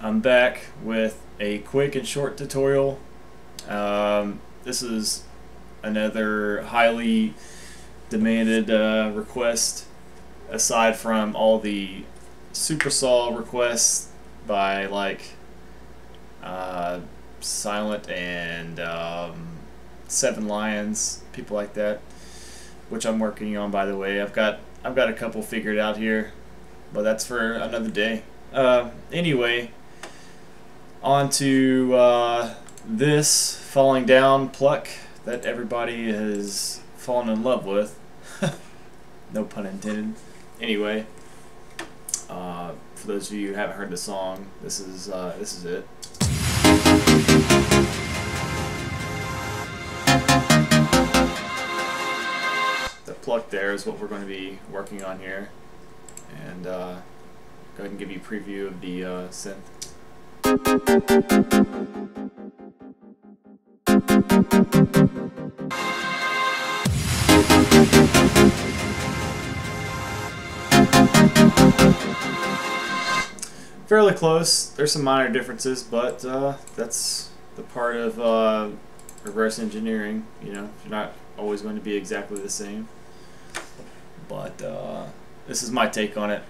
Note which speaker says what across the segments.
Speaker 1: I'm back with a quick and short tutorial. This is another highly demanded request, aside from all the super saw requests by like Silent and Seven Lions, people like that, which I'm working on, by the way. I've got a couple figured out here, but that's for another day. Anyway, on to this falling down pluck that everybody has fallen in love with. No pun intended. Anyway, for those of you who haven't heard the song, this is it. The pluck there is what we're going to be working on here, and go ahead and give you a preview of the synth. Fairly close. There's some minor differences, but that's the part of reverse engineering. You know, you're not always going to be exactly the same. But this is my take on it.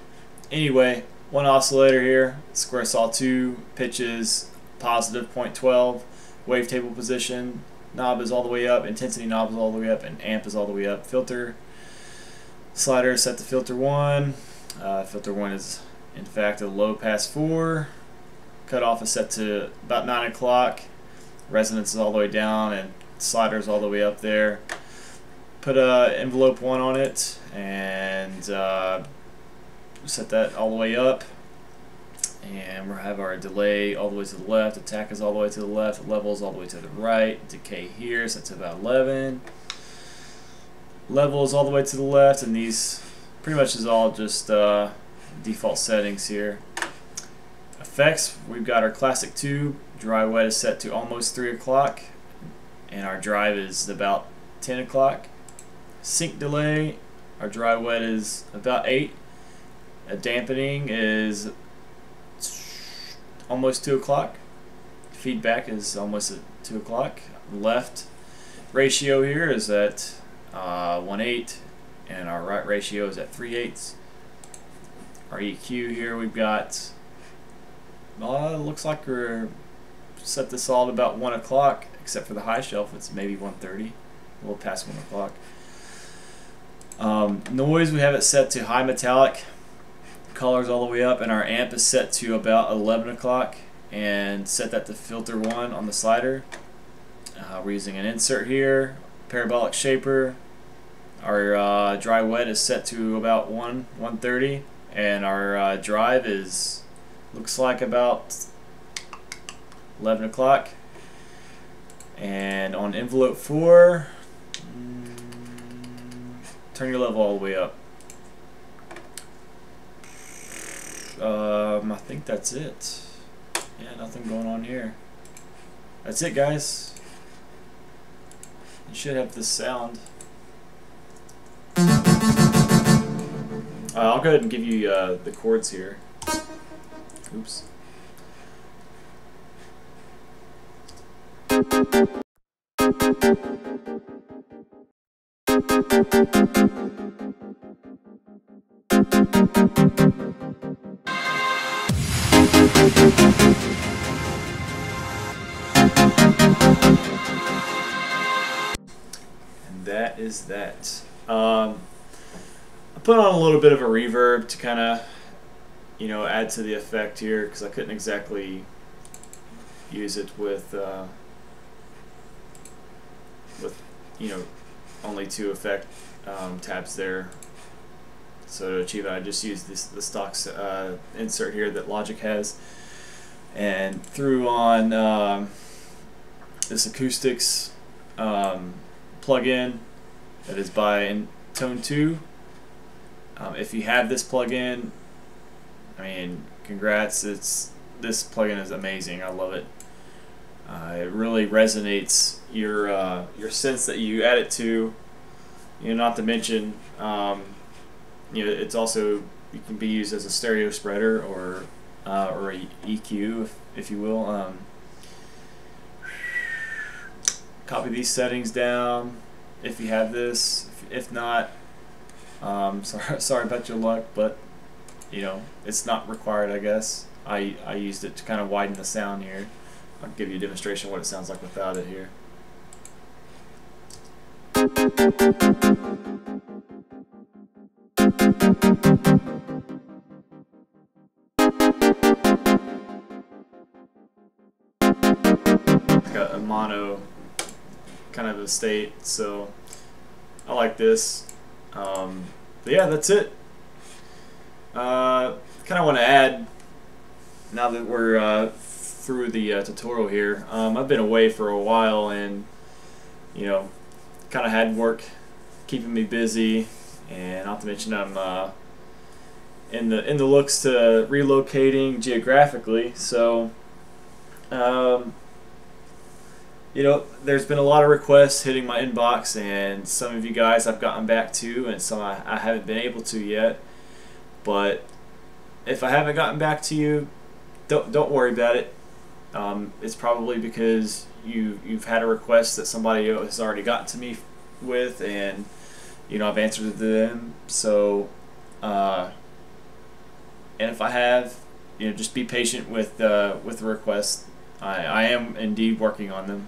Speaker 1: Anyway, one oscillator here, square saw 2, pitches positive 0.12, wavetable position, knob is all the way up, intensity knob is all the way up, and amp is all the way up. Filter slider is set to filter 1. Filter 1 is in fact a low pass 4. Cutoff is set to about 9 o'clock. Resonance is all the way down, and slider is all the way up there. Put envelope 1 on it, and set that all the way up, and we'll have our delay all the way to the left, attack is all the way to the left, level is all the way to the right, decay here, so that's about 11. Level is all the way to the left, and these pretty much is all just default settings here. Effects, we've got our classic tube, dry wet is set to almost 3 o'clock, and our drive is about 10 o'clock. Sync delay, our dry wet is about 8. A dampening is almost 2 o'clock. Feedback is almost at 2 o'clock. Left ratio here is at 1/8, and our right ratio is at 3/8. Our EQ here we've got, looks like we're set this all at about 1 o'clock, except for the high shelf, it's maybe 1:30, a little past 1 o'clock. Noise, we have it set to high metallic. Colors all the way up, and our amp is set to about 11 o'clock, and set that to filter 1 on the slider. We're using an insert here, parabolic shaper. Our dry wet is set to about 1:30, and our drive is, looks like about 11 o'clock. And on envelope 4, turn your level all the way up. I think that's it. Yeah, nothing going on here. That's it, guys. You should have this sound. I'll go ahead and give you the chords here. Oops. And that is that. I put on a little bit of a reverb to kind of, you know, add to the effect here, because I couldn't exactly use it with you know, only 2 effect tabs there. So to achieve it, I just used the stock insert here that Logic has, and threw on this acoustics plugin that is by Tone 2. If you have this plugin, I mean, congrats! This plugin is amazing. I love it. It really resonates your synths that you add it to. You know, not to mention, you know, it's also, it can be used as a stereo spreader, or or a EQ, if you will. Copy these settings down if you have this. If not, sorry about your luck, but you know, it's not required, I guess. I used it to kind of widen the sound here. I'll give you a demonstration of what it sounds like without it here. Got a mono kind of a state, so I like this. But yeah, that's it. Kind of want to add, now that we're through the tutorial here, I've been away for a while, and you know, kind of had work keeping me busy, and not to mention I'm in the looks to relocating geographically. So you know, there's been a lot of requests hitting my inbox, and some of you guys I've gotten back to, and some I haven't been able to yet. But if I haven't gotten back to you, don't worry about it. It's probably because you've had a request that somebody has already gotten to me with, and you know, I've answered it to them. So and if I have, you know, just be patient with the request. I am indeed working on them,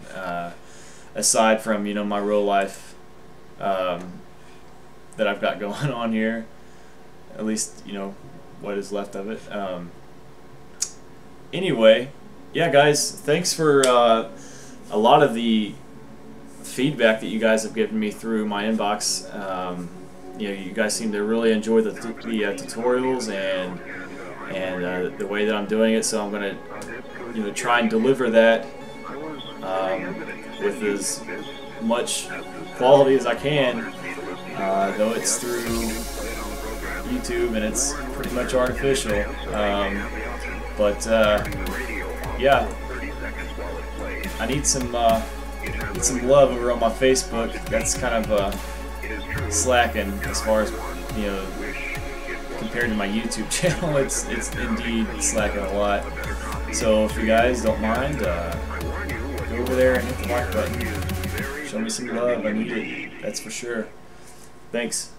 Speaker 1: aside from, you know, my real life that I've got going on here, at least, you know, what is left of it. Anyway, yeah guys, thanks for a lot of the feedback that you guys have given me through my inbox. You know, you guys seem to really enjoy the tutorials and the way that I'm doing it, so I'm going to, you know, try and deliver that with as much quality as I can, though it's through YouTube and it's pretty much artificial. But yeah, I need some love over on my Facebook. That's kind of slacking as far as, you know, compared to my YouTube channel. It's indeed slacking a lot. So if you guys don't mind, go over there and hit the like button. Show me some love. I need it. That's for sure. Thanks.